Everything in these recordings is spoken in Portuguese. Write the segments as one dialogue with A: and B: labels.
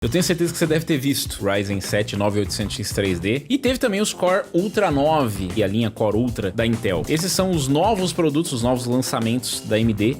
A: Eu tenho certeza que você deve ter visto Ryzen 7 9800X 3D e teve também os Core Ultra 9 e a linha Core Ultra da Intel. Esses são os novos produtos, os novos lançamentos da AMD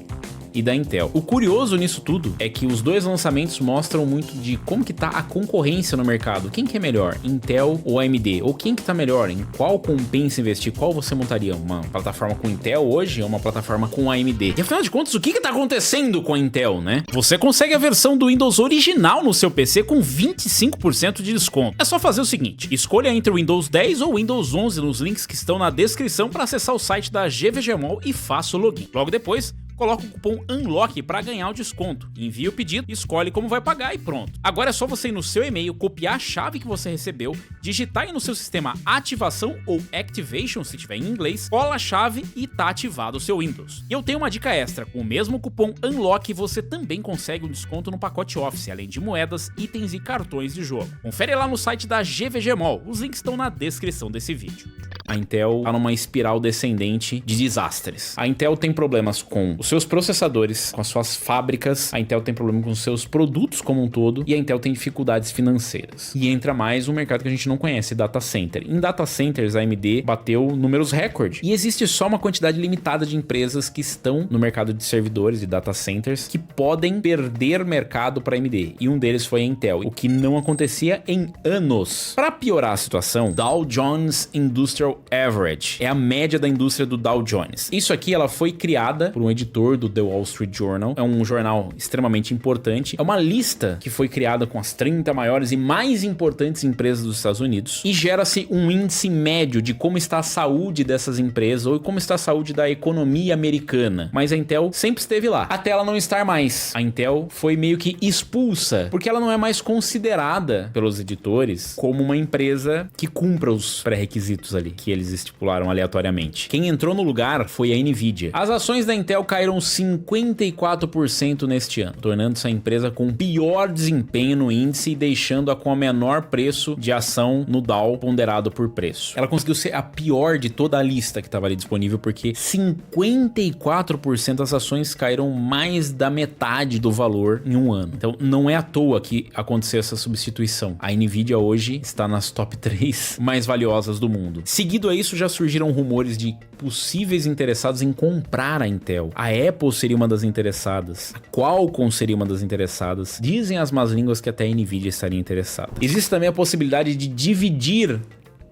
A: e da Intel. O curioso nisso tudo é que os dois lançamentos mostram muito de como que tá a concorrência no mercado. Quem que é melhor, Intel ou AMD? Ou quem que tá melhor, em qual compensa investir? Qual você montaria? Uma plataforma com Intel hoje ou uma plataforma com AMD? E afinal de contas, o que que tá acontecendo com a Intel, né? Você consegue a versão do Windows original no seu PC com 25% de desconto. É só fazer o seguinte, escolha entre o Windows 10 ou o Windows 11 nos links que estão na descrição para acessar o site da GVGMall e faça o login. Logo depois, coloca o cupom UNLOCK para ganhar o desconto. Envia o pedido, escolhe como vai pagar e pronto. Agora é só você ir no seu e-mail, copiar a chave que você recebeu, digitar aí no seu sistema ativação ou activation, se tiver em inglês, cola a chave e tá ativado o seu Windows. E eu tenho uma dica extra, com o mesmo cupom UNLOCK você também consegue um desconto no pacote Office, além de moedas, itens e cartões de jogo. Confere lá no site da GVGMall, os links estão na descrição desse vídeo. A Intel tá numa espiral descendente de desastres. A Intel tem problemas com os seus processadores, com as suas fábricas, a Intel tem problema com os seus produtos como um todo, e a Intel tem dificuldades financeiras. E entra mais um mercado que a gente não conhece, data center. Em data centers, a AMD bateu números recorde. E existe só uma quantidade limitada de empresas que estão no mercado de servidores e data centers que podem perder mercado para a AMD. E um deles foi a Intel, o que não acontecia em anos. Para piorar a situação, Dow Jones Industrial Average é a média da indústria do Dow Jones. Isso aqui ela foi criada por um editor do The Wall Street Journal, é um jornal extremamente importante, é uma lista que foi criada com as 30 maiores e mais importantes empresas dos Estados Unidos e gera-se um índice médio de como está a saúde dessas empresas ou como está a saúde da economia americana. Mas a Intel sempre esteve lá, até ela não estar mais. A Intel foi meio que expulsa, porque ela não é mais considerada pelos editores como uma empresa que cumpra os pré-requisitos ali, que eles estipularam aleatoriamente. Quem entrou no lugar foi a Nvidia. As ações da Intel caíram 54% neste ano, tornando-se a empresa com pior desempenho no índice e deixando-a com o menor preço de ação no Dow ponderado por preço. Ela conseguiu ser a pior de toda a lista que estava ali disponível, porque 54% das ações caíram mais da metade do valor em um ano. Então não é à toa que aconteceu essa substituição. A Nvidia hoje está nas top 3 mais valiosas do mundo. Seguido a isso, já surgiram rumores de possíveis interessados em comprar a Intel. A Apple seria uma das interessadas. A Qualcomm seria uma das interessadas. Dizem as más línguas que até a Nvidia estaria interessada. Existe também a possibilidade de dividir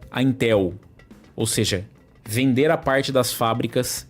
A: a Intel, ou seja, vender a parte das fábricas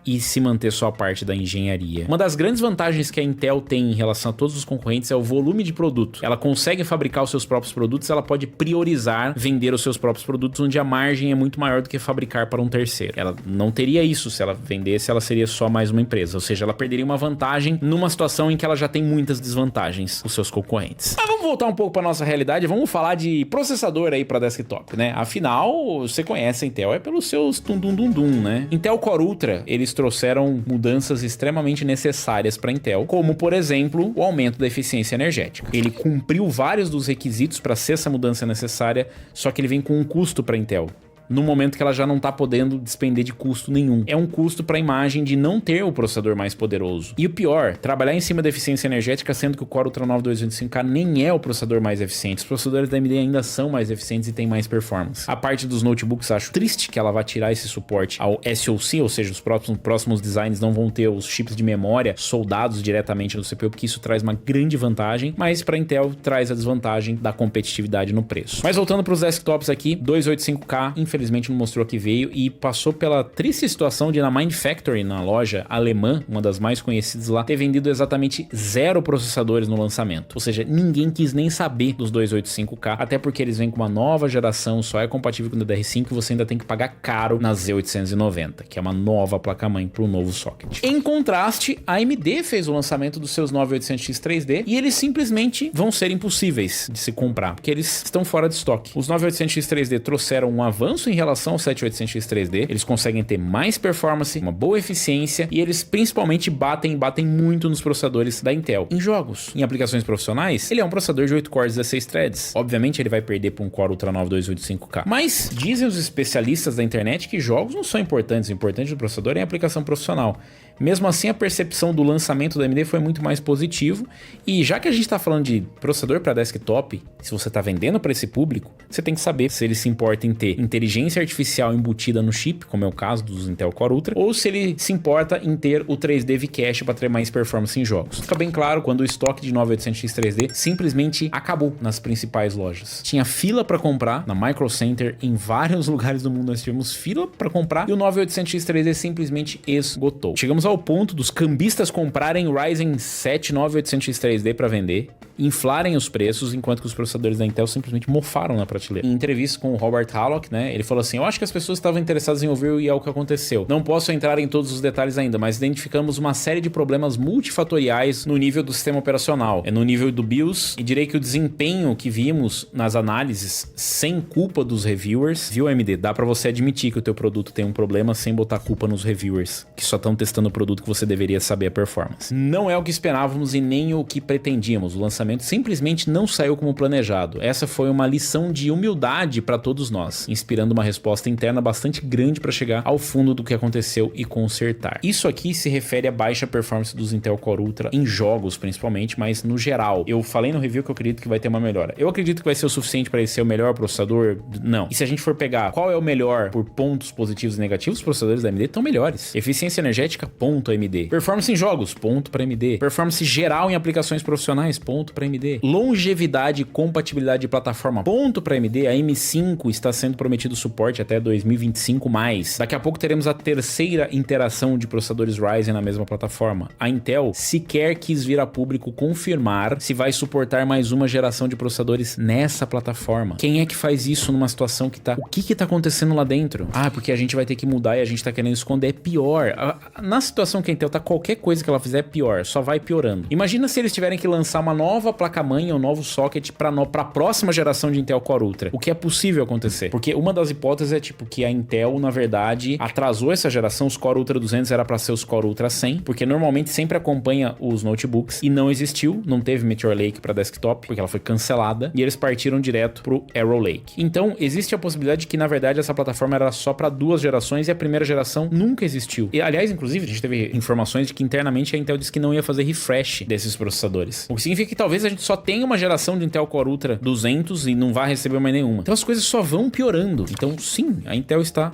A: e se manter só a parte da engenharia. Uma das grandes vantagens que a Intel tem em relação a todos os concorrentes é o volume de produto. Ela consegue fabricar os seus próprios produtos, ela pode priorizar vender os seus próprios produtos, onde a margem é muito maior do que fabricar para um terceiro. Ela não teria isso se ela vendesse, ela seria só mais uma empresa, ou seja, ela perderia uma vantagem numa situação em que ela já tem muitas desvantagens com seus concorrentes. Mas vamos voltar um pouco para nossa realidade, vamos falar de processador aí para desktop, né? Afinal, você conhece a Intel, é pelos seus tum-dum-dum-dum, né? Intel Core Ultra, eles trouxeram mudanças extremamente necessárias para a Intel, como, por exemplo, o aumento da eficiência energética. Ele cumpriu vários dos requisitos para ser essa mudança necessária, só que ele vem com um custo para a Intel, no momento que ela já não está podendo despender de custo nenhum. É um custo para a imagem de não ter o processador mais poderoso. E o pior, trabalhar em cima da eficiência energética, sendo que o Core Ultra 9 225K nem é o processador mais eficiente. Os processadores da AMD ainda são mais eficientes e têm mais performance. A parte dos notebooks, acho triste que ela vá tirar esse suporte ao SoC, ou seja, os próximos designs não vão ter os chips de memória soldados diretamente no CPU, porque isso traz uma grande vantagem, mas para a Intel traz a desvantagem da competitividade no preço. Mas voltando para os desktops aqui, 285K, infelizmente não mostrou que veio e passou pela triste situação de na Mind Factory, na loja alemã, uma das mais conhecidas lá, ter vendido exatamente 0 processadores no lançamento. Ou seja, ninguém quis nem saber dos 285K, até porque eles vêm com uma nova geração, só é compatível com o DDR5 e você ainda tem que pagar caro na Z890, que é uma nova placa-mãe para o novo socket. Em contraste, a AMD fez o lançamento dos seus 9800X 3D e eles simplesmente vão ser impossíveis de se comprar, porque eles estão fora de estoque. Os 9800X 3D trouxeram um avanço em relação ao 7800X 3D, eles conseguem ter mais performance, uma boa eficiência e eles principalmente batem muito nos processadores da Intel. Em jogos, em aplicações profissionais, ele é um processador de 8 cores, 16 threads. Obviamente ele vai perder para um Core Ultra 9 285K. Mas dizem os especialistas da internet que jogos não são importantes, o importante do processador é a aplicação profissional. Mesmo assim, a percepção do lançamento da AMD foi muito mais positivo. E já que a gente está falando de processador para desktop, se você está vendendo para esse público, você tem que saber se ele se importa em ter inteligência artificial embutida no chip, como é o caso dos Intel Core Ultra, ou se ele se importa em ter o 3D V-Cache para ter mais performance em jogos. Fica bem claro quando o estoque de 9800X 3D simplesmente acabou nas principais lojas. Tinha fila para comprar na Micro Center, em vários lugares do mundo nós tivemos fila para comprar e o 9800X 3D simplesmente esgotou. Chegamos ao ponto dos cambistas comprarem o Ryzen 7 9800X 3D para vender, inflarem os preços, enquanto que os processadores da Intel simplesmente mofaram na prateleira. Em entrevista com o Robert Hallock, né, ele falou assim: eu acho que as pessoas estavam interessadas em ouvir e é o que aconteceu. Não posso entrar em todos os detalhes ainda, mas identificamos uma série de problemas multifatoriais no nível do sistema operacional, no nível do BIOS, e direi que o desempenho que vimos nas análises, sem culpa dos reviewers, viu, AMD? Dá pra você admitir que o teu produto tem um problema sem botar culpa nos reviewers, que só estão testando o produto que você deveria saber a performance. Não é o que esperávamos e nem o que pretendíamos. O lançamento simplesmente não saiu como planejado. Essa foi uma lição de humildade para todos nós, inspirando uma resposta interna bastante grande para chegar ao fundo do que aconteceu e consertar. Isso aqui se refere à baixa performance dos Intel Core Ultra em jogos principalmente, mas no geral. Eu falei no review que eu acredito que vai ter uma melhora. Eu acredito que vai ser o suficiente para ele ser o melhor processador? Não. E se a gente for pegar qual é o melhor por pontos positivos e negativos, os processadores da AMD estão melhores. Eficiência energética, ponto AMD. Performance em jogos, ponto para AMD. Performance geral em aplicações profissionais, ponto para AMD. Longevidade e compatibilidade de plataforma, ponto para AMD. A M5 está sendo prometido suporte até 2025 mais. Daqui a pouco teremos a terceira interação de processadores Ryzen na mesma plataforma. A Intel sequer quis vir a público confirmar se vai suportar mais uma geração de processadores nessa plataforma. Quem é que faz isso numa situação que tá... O que tá acontecendo lá dentro? Ah, porque a gente vai ter que mudar e a gente tá querendo esconder. É pior. Na situação que a Intel tá, qualquer coisa que ela fizer é pior. Só vai piorando. Imagina se eles tiverem que lançar uma nova placa-mãe ou um novo socket pra próxima geração de Intel Core Ultra. O que é possível acontecer. Porque uma das hipóteses é tipo que a Intel, na verdade, atrasou essa geração. Os Core Ultra 200 era pra ser os Core Ultra 100, porque normalmente sempre acompanha os notebooks e não existiu. Não teve Meteor Lake pra desktop, porque ela foi cancelada. E eles partiram direto pro Arrow Lake. Então, existe a possibilidade de que, na verdade, essa plataforma era só para duas gerações e a primeira geração nunca existiu. E, aliás, inclusive, a gente teve informações de que internamente a Intel disse que não ia fazer refresh desses processadores. O que significa que talvez a gente só tenha uma geração de Intel Core Ultra 200 e não vá receber mais nenhuma. Então as coisas só vão piorando. Então, sim, a Intel está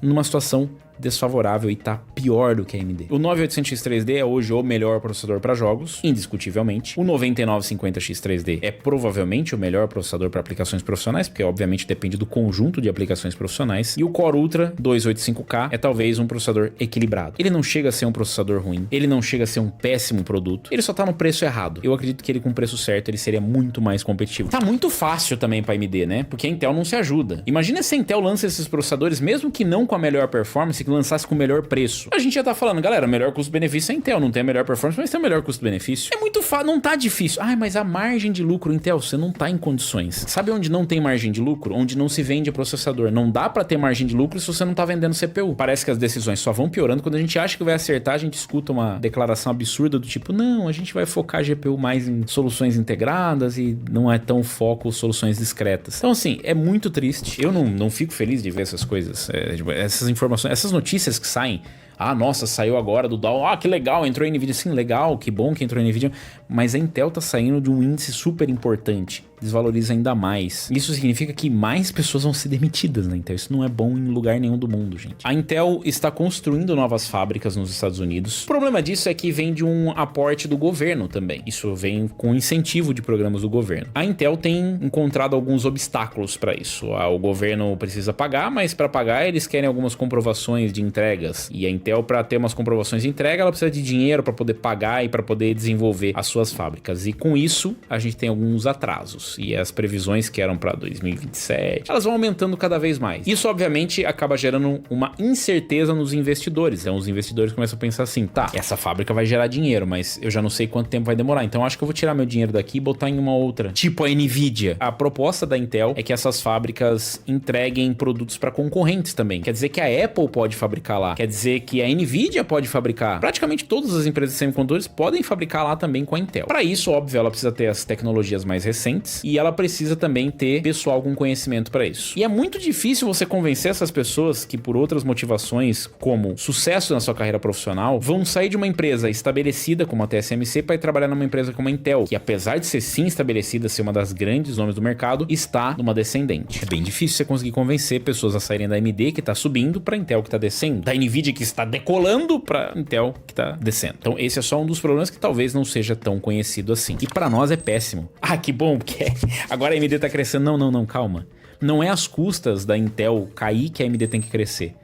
A: numa situação desfavorável e tá pior do que a AMD. O 9800X 3D é hoje o melhor processador para jogos, indiscutivelmente. O 9950X 3D é provavelmente o melhor processador para aplicações profissionais, porque obviamente depende do conjunto de aplicações profissionais. E o Core Ultra 285K é talvez um processador equilibrado. Ele não chega a ser um processador ruim, ele não chega a ser um péssimo produto, ele só tá no preço errado. Eu acredito que ele com o preço certo ele seria muito mais competitivo. Tá muito fácil também para AMD, né? Porque a Intel não se ajuda. Imagina se a Intel lança esses processadores mesmo que não com a melhor performance, que lançasse com o melhor preço. A gente já tá falando, galera, o melhor custo-benefício é a Intel, não tem a melhor performance, mas tem o melhor custo-benefício. É muito fácil, não tá difícil. Ai, mas a margem de lucro, Intel, você não tá em condições. Sabe onde não tem margem de lucro? Onde não se vende processador. Não dá pra ter margem de lucro se você não tá vendendo CPU. Parece que as decisões só vão piorando. Quando a gente acha que vai acertar, a gente escuta uma declaração absurda do tipo, não, a gente vai focar a GPU mais em soluções integradas e não é tão foco soluções discretas. Então, assim, é muito triste. Eu não fico feliz de ver essas coisas. Essas informações, essas notícias que saem. Ah, nossa, saiu agora do Dow. Ah, que legal, entrou em NVIDIA. Sim, legal, que bom que entrou em NVIDIA. Mas a Intel tá saindo de um índice super importante. Desvaloriza ainda mais. Isso significa que mais pessoas vão ser demitidas na Intel. Isso não é bom em lugar nenhum do mundo, gente. A Intel está construindo novas fábricas nos Estados Unidos. O problema disso é que vem de um aporte do governo também. Isso vem com incentivo de programas do governo. A Intel tem encontrado alguns obstáculos para isso. O governo precisa pagar, mas para pagar eles querem algumas comprovações de entregas. E a Intel, para ter umas comprovações de entrega, ela precisa de dinheiro para poder pagar e para poder desenvolver as suas fábricas. E com isso, a gente tem alguns atrasos. E as previsões que eram para 2027, elas vão aumentando cada vez mais. Isso, obviamente, acaba gerando uma incerteza nos investidores. Então, os investidores começam a pensar assim, tá, essa fábrica vai gerar dinheiro, mas eu já não sei quanto tempo vai demorar. Então, acho que eu vou tirar meu dinheiro daqui e botar em uma outra. Tipo a NVIDIA. A proposta da Intel é que essas fábricas entreguem produtos para concorrentes também. Quer dizer que a Apple pode fabricar lá. Quer dizer que a NVIDIA pode fabricar. Praticamente todas as empresas de semicondutores podem fabricar lá também com a Intel. Para isso, óbvio, ela precisa ter as tecnologias mais recentes e ela precisa também ter pessoal com conhecimento para isso. E é muito difícil você convencer essas pessoas que, por outras motivações, como sucesso na sua carreira profissional, vão sair de uma empresa estabelecida como a TSMC para ir trabalhar numa empresa como a Intel, que apesar de ser sim estabelecida, ser uma das grandes nomes do mercado, está numa descendente. É bem difícil você conseguir convencer pessoas a saírem da AMD, que está subindo, para Intel, que está descendo, da Nvidia, que está decolando, para Intel, que está descendo. Então esse é só um dos problemas que talvez não seja tão conhecido assim. E para nós é péssimo. Ah, que bom, porque agora a AMD tá crescendo. Não, calma. Não é às custas da Intel cair que a AMD tem que crescer.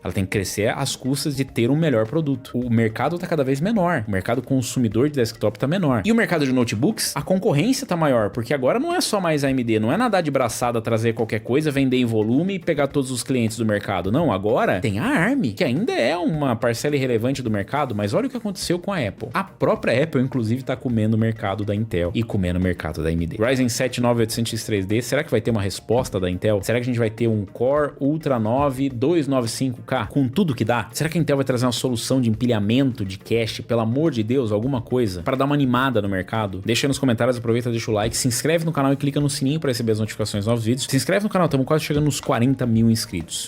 A: Ela tem que crescer às custas de ter um melhor produto. O mercado tá cada vez menor. O mercado consumidor de desktop tá menor. E o mercado de notebooks, a concorrência tá maior, porque agora não é só mais a AMD, não é nadar de braçada, trazer qualquer coisa, vender em volume e pegar todos os clientes do mercado. Não, agora tem a ARM, que ainda é uma parcela irrelevante do mercado, mas olha o que aconteceu com a Apple. A própria Apple, inclusive, tá comendo o mercado da Intel e comendo o mercado da AMD. Ryzen 7 9800X3D, será que vai ter uma resposta da Intel? Será que a gente vai ter um Core Ultra 9 295K? Com tudo que dá? Será que a Intel vai trazer uma solução de empilhamento de cache, pelo amor de Deus, alguma coisa, para dar uma animada no mercado? Deixa aí nos comentários, aproveita, deixa o like, se inscreve no canal e clica no sininho para receber as notificações dos novos vídeos. Se inscreve no canal, estamos quase chegando nos 40 mil inscritos.